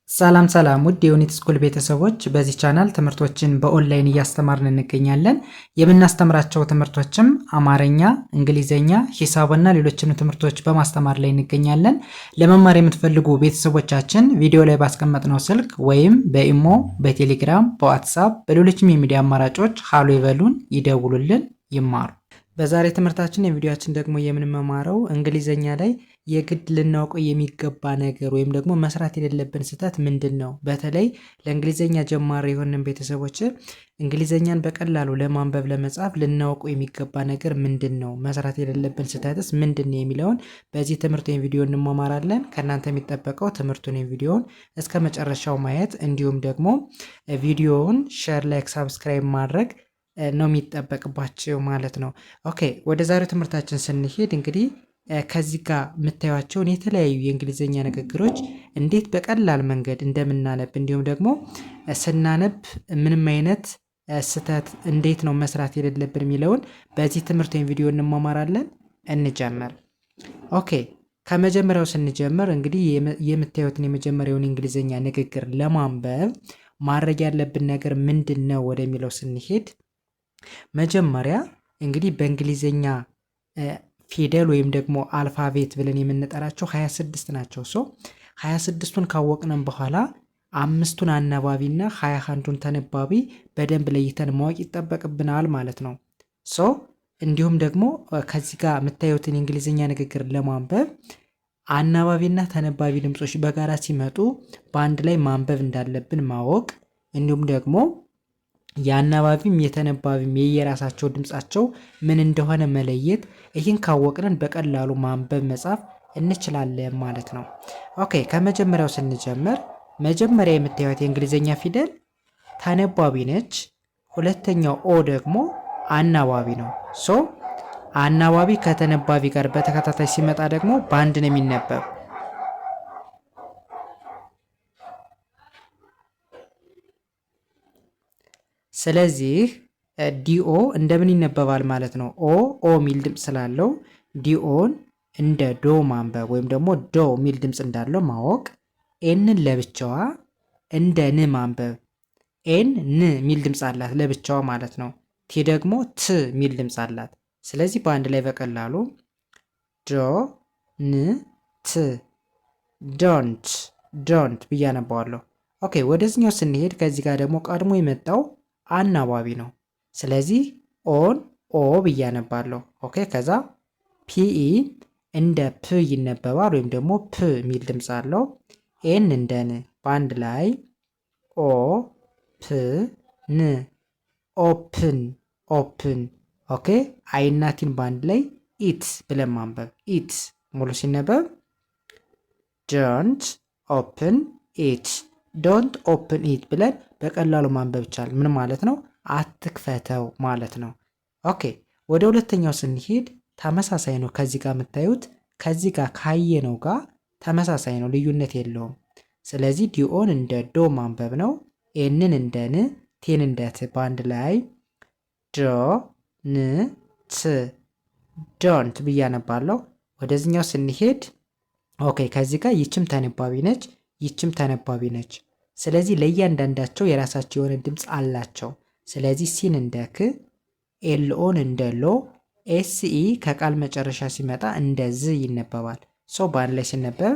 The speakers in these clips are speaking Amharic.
ሰላም ሰላም ውድ የዩኒት ስኩል ቤተሰቦች በዚህ ቻናል ትምህርቶችን በኦንላይን እያስተማርን እንገኛለን። የምናስተምራቸው ትምህርቶችም አማርኛ፣ እንግሊዘኛ፣ ሂሳብና ሌሎችንም ትምህርቶች በማስተማር ላይ እንገኛለን። ለመማር የምትፈልጉ ቤተሰቦቻችን ቪዲዮ ላይ ባስቀመጥነው ስልክ ወይም በኢሞ፣ በቴሌግራም፣ በዋትስአፕ በሌሎችም የሚዲያ አማራጮች ሃሎ ይበሉን፣ ይደውሉልን፣ ይማሩ። በዛሬ ትምህርታችን የቪዲዮአችን ደግሞ የምንመማረው እንግሊዘኛ ላይ የግድ ልናውቀው የሚገባ ነገር ወይም ደግሞ መስራት የሌለብን ስህተት ምንድነው? በተለይ ለእንግሊዘኛ ጀማሪ የሆንን ቤተሰቦች እንግሊዘኛን በቀላሉ ለማንበብ ለመጻፍ ልናውቀው የሚገባ ነገር ምንድነው? መስራት የሌለብን ስህተትስ ምንድነው? የሚለውን በዚህ ትምህርት ወይም ቪዲዮ እንመማራለን። ከእናንተ የሚጠበቀው ትምህርቱን ወይም ቪዲዮውን እስከ መጨረሻው ማየት እንዲሁም ደግሞ ቪዲዮውን ሼር፣ ላይክ፣ ሳብስክራይብ ማድረግ ነው የሚጠበቅባቸው ማለት ነው። ኦኬ ወደ ዛሬው ትምህርታችን ስንሄድ እንግዲህ ከዚህ ጋር የምታዩቸውን የተለያዩ የእንግሊዘኛ ንግግሮች እንዴት በቀላል መንገድ እንደምናነብ እንዲሁም ደግሞ ስናነብ ምንም አይነት ስህተት እንዴት ነው መስራት የሌለብን የሚለውን በዚህ ትምህርት ወይም ቪዲዮ እንማማራለን። እንጀምር። ኦኬ ከመጀመሪያው ስንጀምር እንግዲህ የምታዩትን የመጀመሪያውን የእንግሊዘኛ ንግግር ለማንበብ ማድረግ ያለብን ነገር ምንድን ነው ወደሚለው ስንሄድ መጀመሪያ እንግዲህ በእንግሊዘኛ ፊደል ወይም ደግሞ አልፋቤት ብለን የምንጠራቸው 26 ናቸው። 26ቱን ካወቅነን በኋላ አምስቱን አናባቢና 21ቱን ተነባቢ በደንብ ለይተን ማወቅ ይጠበቅብናል ማለት ነው። እንዲሁም ደግሞ ከዚህ ጋር የምታዩትን የእንግሊዘኛ ንግግር ለማንበብ አናባቢና ተነባቢ ድምጾች በጋራ ሲመጡ በአንድ ላይ ማንበብ እንዳለብን ማወቅ እንዲሁም ደግሞ የአናባቢም የተነባቢም የየራሳቸው ድምጻቸው ምን እንደሆነ መለየት፣ ይህን ካወቅንን በቀላሉ ማንበብ መጻፍ እንችላለን ማለት ነው። ኦኬ ከመጀመሪያው ስንጀምር መጀመሪያ የምታዩት የእንግሊዘኛ ፊደል ተነባቢ ነች። ሁለተኛው ኦ ደግሞ አናባቢ ነው። አናባቢ ከተነባቢ ጋር በተከታታይ ሲመጣ ደግሞ በአንድ ነው የሚነበብ። ስለዚህ ዲኦ እንደምን ይነበባል ማለት ነው። ኦ ሚል ድምፅ ስላለው ዲኦን እንደ ዶ ማንበብ ወይም ደግሞ ዶ ሚል ድምፅ እንዳለው ማወቅ። ኤንን ለብቻዋ እንደ ን ማንበብ። ኤን ን ሚል ድምፅ አላት ለብቻዋ ማለት ነው። ቲ ደግሞ ት ሚል ድምፅ አላት። ስለዚህ በአንድ ላይ በቀላሉ ዶ ን ት ዶንት ብዬ አነባዋለሁ። ኦኬ ወደዚህኛው ስንሄድ ከዚህ ጋር ደግሞ ቀድሞ የመጣው አናባቢ ነው። ስለዚህ ኦን ኦ ብዬ አነባለሁ። ኦኬ ከዛ ፒኢ እንደ ፕ ይነበባል ወይም ደግሞ ፕ ሚል ድምፅ አለው። ኤን እንደ ን በአንድ ላይ ኦ ፕ ን ኦፕን። ኦኬ አይናቲን በአንድ ላይ ኢት ብለን ማንበብ። ኢት ሙሉ ሲነበብ ዶንት ኦፕን ኢት፣ ዶንት ኦፕን ኢት ብለን በቀላሉ ማንበብ ይቻላል። ምን ማለት ነው? አትክፈተው ማለት ነው። ኦኬ ወደ ሁለተኛው ስንሄድ ተመሳሳይ ነው። ከዚህ ጋር የምታዩት ከዚህ ጋር ካየነው ጋር ተመሳሳይ ነው፣ ልዩነት የለውም። ስለዚህ ዲኦን እንደ ዶ ማንበብ ነው። ኤንን እንደ ን፣ ቴን እንደ ት በአንድ ላይ ዶ ን ት ዶንት ብዬ አነባለሁ። ወደዚህኛው ስንሄድ ኦኬ ከዚህ ጋር ይችም ተነባቢ ነች፣ ይችም ተነባቢ ነች። ስለዚህ ለእያንዳንዳቸው የራሳቸው የሆነ ድምፅ አላቸው። ስለዚህ ሲን እንደ ክ፣ ኤልኦን እንደ ሎ፣ ኤስኢ ከቃል መጨረሻ ሲመጣ እንደ ዝ ይነበባል። በአንድ ላይ ሲነበብ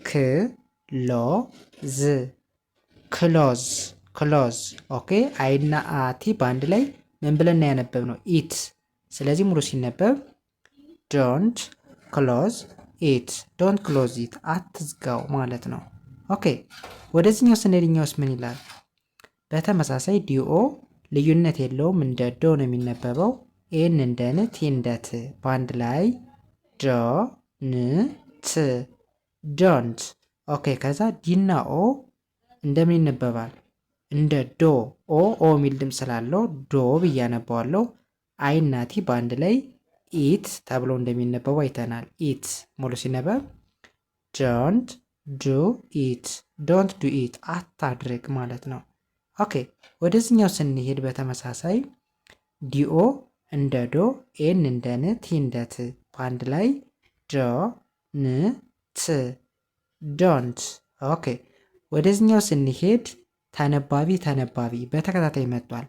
ክ ሎ ዝ ክሎዝ። ኦኬ አይና አቲ በአንድ ላይ ምን ብለን ያነበብ ነው? ኢት። ስለዚህ ሙሉ ሲነበብ ዶንት ክሎዝ ኢት፣ ዶንት ክሎዝ ኢት አትዝጋው ማለት ነው። ኦኬ ወደዚህኛው ስንሄድኛውስ ምን ይላል? በተመሳሳይ ዲኦ ልዩነት የለውም፣ እንደ ዶ ነው የሚነበበው። ኤን እንደ ን፣ ቲ እንደ ት በአንድ ላይ ዶ ን ት ዶንት። ኦኬ ከዛ ዲና ኦ እንደምን ይነበባል? እንደ ዶ። ኦ ሚል ድምፅ ስላለው ዶ ብዬ አነባዋለሁ። አይና ቲ በአንድ ላይ ኢት ተብሎ እንደሚነበቡ አይተናል። ኢት ሙሉ ሲነበብ ዶንት ዱ ኢት፣ ዶንት ዱ ኢት አታድርግ ማለት ነው። ኦኬ ወደዚህኛው ስንሄድ በተመሳሳይ ዲኦ እንደ ዶ፣ ኤን እንደ ን፣ ቲ እንደ ት በአንድ ላይ ዶ ን ት ዶንት። ኦኬ ወደዚህኛው ስንሄድ ተነባቢ ተነባቢ በተከታታይ መጥቷል።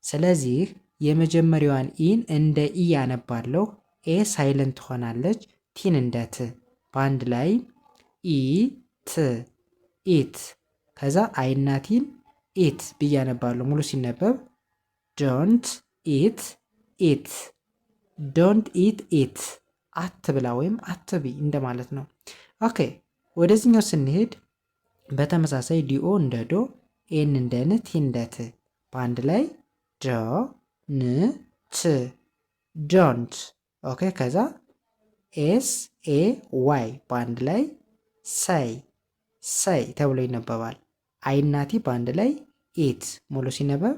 ስለዚህ የመጀመሪያዋን ኢን እንደ ኢ ያነባለሁ። ኤ ሳይለንት ትሆናለች። ቲን እንደ ት በአንድ ላይ ኢ ት ኢት። ከዛ አይናቲን ኢት ብዬ አነባለሁ። ሙሉ ሲነበብ ዶንት ኢት ኢት፣ ዶንት ኢት ኢት፣ አትብላ ወይም አትቢ እንደማለት ነው። ኦኬ ወደዚህኛው ስንሄድ በተመሳሳይ ዲኦ እንደ ዶ፣ ኤን እንደ ን፣ ቲ እንደ ት በአንድ ላይ ዶ ን ት ዶንት። ኦኬ ከዛ ኤስ ኤ ዋይ በአንድ ላይ ሰይ ሰይ ተብሎ ይነበባል። አይናቲ በአንድ ላይ ኢት ሙሉ ሲነበብ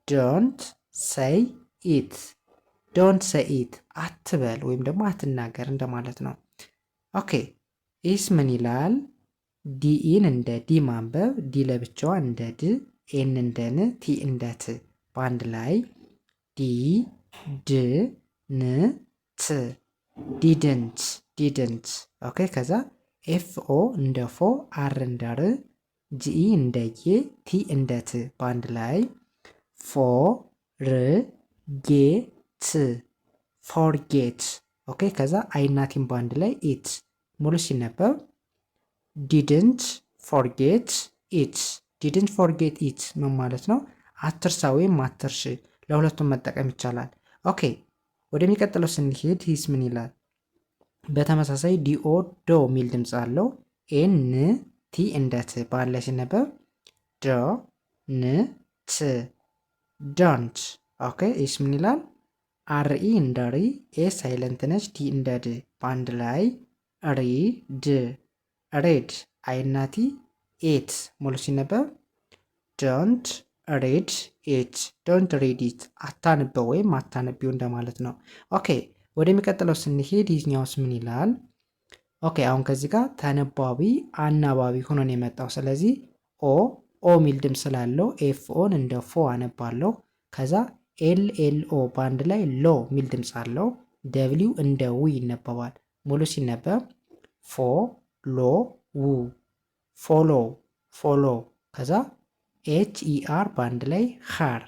ዶንት ሰይ ኢት፣ ዶንት ሰይ ኢት አትበል ወይም ደግሞ አትናገር እንደማለት ነው። ኦኬ ኢስ ምን ይላል? ዲኢን እንደ ዲ ማንበብ፣ ዲ ለብቻዋ እንደ ድ፣ ኤን እንደ ን፣ ቲ እንደ ት በአንድ ላይ ዲ ድ ን ት ዲድንት ዲድንት። ኦኬ ከዛ ኤፍ ኦ እንደ ፎ፣ አር እንደ ር፣ ጂኢ እንደ ጌ፣ ቲ እንደ ት በአንድ ላይ ፎ ር ጌ ት ፎርጌት። ኦኬ ከዛ አይናቲን በአንድ ላይ ኢት ሙሉ ሲነበብ ዲድንት ፎርጌት ኢት። ዲድንት ፎርጌት ኢት ምን ማለት ነው? አትርሳ ወይም አትርሽ። ለሁለቱም መጠቀም ይቻላል። ኦኬ ወደሚቀጥለው ስንሄድ ሂስ ምን ይላል? በተመሳሳይ ዲኦ ዶ የሚል ድምፅ አለው። ኤን ቲ እንደ ት በአንድ ላይ ሲነበብ ዶ ን ት ዶንት። ኦኬ ኢስ ምን ይላል? አርኢ እንደ ሪ፣ ኤ ሳይለንት ነች፣ ዲ እንደ ድ በአንድ ላይ ሪ ድ ሬድ። አይናቲ ኤት ሙሉ ሲነበብ ዶንት ሬድ ኢት፣ ዶንት ሬድ ኢት አታንበው ወይም አታነቢው እንደማለት ነው። ኦኬ ወደሚቀጥለው ስንሄድ ይህኛውስ ምን ይላል? ኦኬ አሁን ከዚህ ጋር ተነባቢ አናባቢ ሆኖ ነው የመጣው። ስለዚህ ኦ ኦ ሚል ድምፅ ስላለው ኤፍ ኦን እንደ ፎ አነባለሁ። ከዛ ኤል ኤል ኦ በአንድ ላይ ሎ ሚል ድምፅ አለው። ደብሊው እንደ ው ይነበባል። ሙሉ ሲነበብ ፎ ሎ ው ፎሎ ፎሎ። ከዛ ኤች ኢ አር በአንድ ላይ ሃር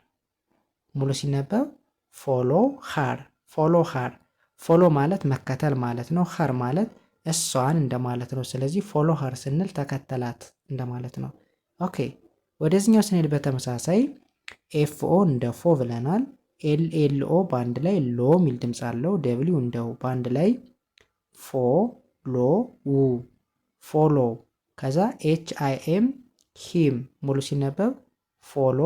ሙሉ ሲነበብ ፎሎ ሃር ፎሎ ሃር። ፎሎ ማለት መከተል ማለት ነው። ሃር ማለት እሷን እንደማለት ነው። ስለዚህ ፎሎ ሃር ስንል ተከተላት እንደማለት ነው። ኦኬ ወደዚህኛው ስንሄድ በተመሳሳይ ኤፍ ኦ እንደ ፎ ብለናል። ኤል ኤል ኦ በአንድ ላይ ሎ ሚል ድምፅ አለው። ደብሊው እንደው በአንድ ላይ ፎ ሎ ው ፎሎ። ከዛ ኤች አይ ኤም ሂም ሙሉ ሲነበብ ፎሎ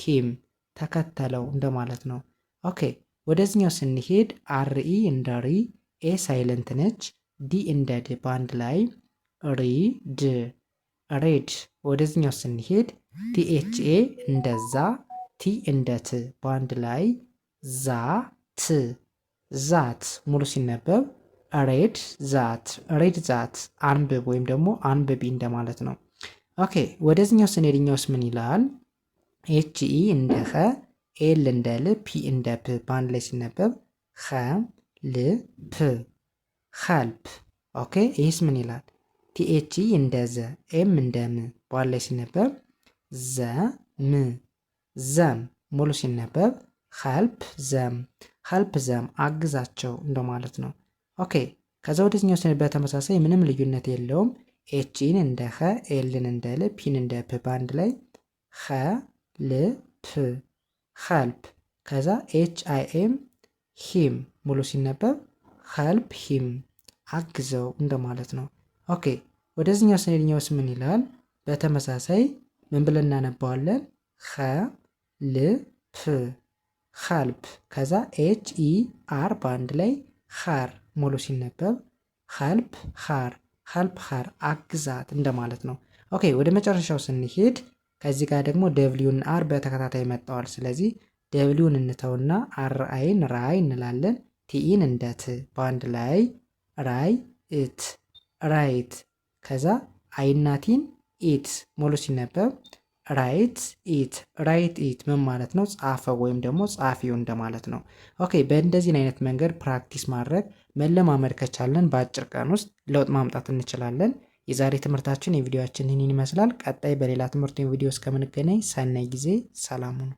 ሂም ተከተለው እንደማለት ነው። ኦኬ ወደዚህኛው ስንሄድ አርኢ እንደ ሪ፣ ኤ ሳይለንት ነች፣ ዲ እንደ ድ በአንድ ላይ ሪ ድ ሬድ። ወደዚህኛው ስንሄድ ቲኤችኤ እንደ ዛ፣ ቲ እንደ ት በአንድ ላይ ዛ ት ዛት ሙሉ ሲነበብ ሬድ ዛት ሬድ ዛት አንብብ ወይም ደግሞ አንብቢ እንደማለት ነው። ኦኬ ወደዚህኛው ስንሄድኛውስ ምን ይላል? ኤችኢ እንደ ኸ፣ ኤል እንደ ል፣ ፒ እንደ ፕ በአንድ ላይ ሲነበብ ኸ ል ፕ ኸልፕ። ኦኬ ይህስ ምን ይላል? ቲኤችኢ እንደ ዘ፣ ኤም እንደ ም በአንድ ላይ ሲነበብ ዘ ም ዘም ሙሉ ሲነበብ ኸልፕ ዘም ኸልፕ ዘም አግዛቸው እንደማለት ነው። ኦኬ ከዛ ወደዚህኛው ስንሄድ በተመሳሳይ ምንም ልዩነት የለውም። ኤችን እንደ ኸ፣ ኤልን እንደ ል፣ ፒን እንደ ፕ በአንድ ላይ ኸ ል ፕ ኸልፕ። ከዛ ኤች አይ ኤም ሂም ሙሉ ሲነበብ ኸልፕ ሂም አግዘው እንደማለት ነው። ኦኬ ወደዚህኛው ስንሄድኛውስ ምን ይላል? በተመሳሳይ ምን ብለን እናነባዋለን? ኸ ል ፕ ኸልፕ። ከዛ ኤች ኢ አር በአንድ ላይ ሃር ሙሉ ሲነበብ ኸልፕ ሃር ኸልፕ ሃር አግዛት እንደማለት ነው። ኦኬ ወደ መጨረሻው ስንሄድ ከዚህ ጋር ደግሞ ደብሊውን አር በተከታታይ መጥተዋል። ስለዚህ ደብሊውን እንተውና አር አይን ራይ እንላለን። ቲኢን እንደ ት በአንድ ላይ ራይ ኢት ራይት። ከዛ አይናቲን ኢት ሙሉ ሲነበብ ራይት ኢት ራይት ኢት ምን ማለት ነው? ጻፈው ወይም ደግሞ ጻፊው እንደማለት ነው። ኦኬ በእንደዚህን አይነት መንገድ ፕራክቲስ ማድረግ መለማመድ ከቻለን በአጭር ቀን ውስጥ ለውጥ ማምጣት እንችላለን። የዛሬ ትምህርታችን የቪዲዮአችን ይህንን ይመስላል። ቀጣይ በሌላ ትምህርት ቪዲዮ እስከምንገናኝ ሰናይ ጊዜ፣ ሰላም ሁኑ።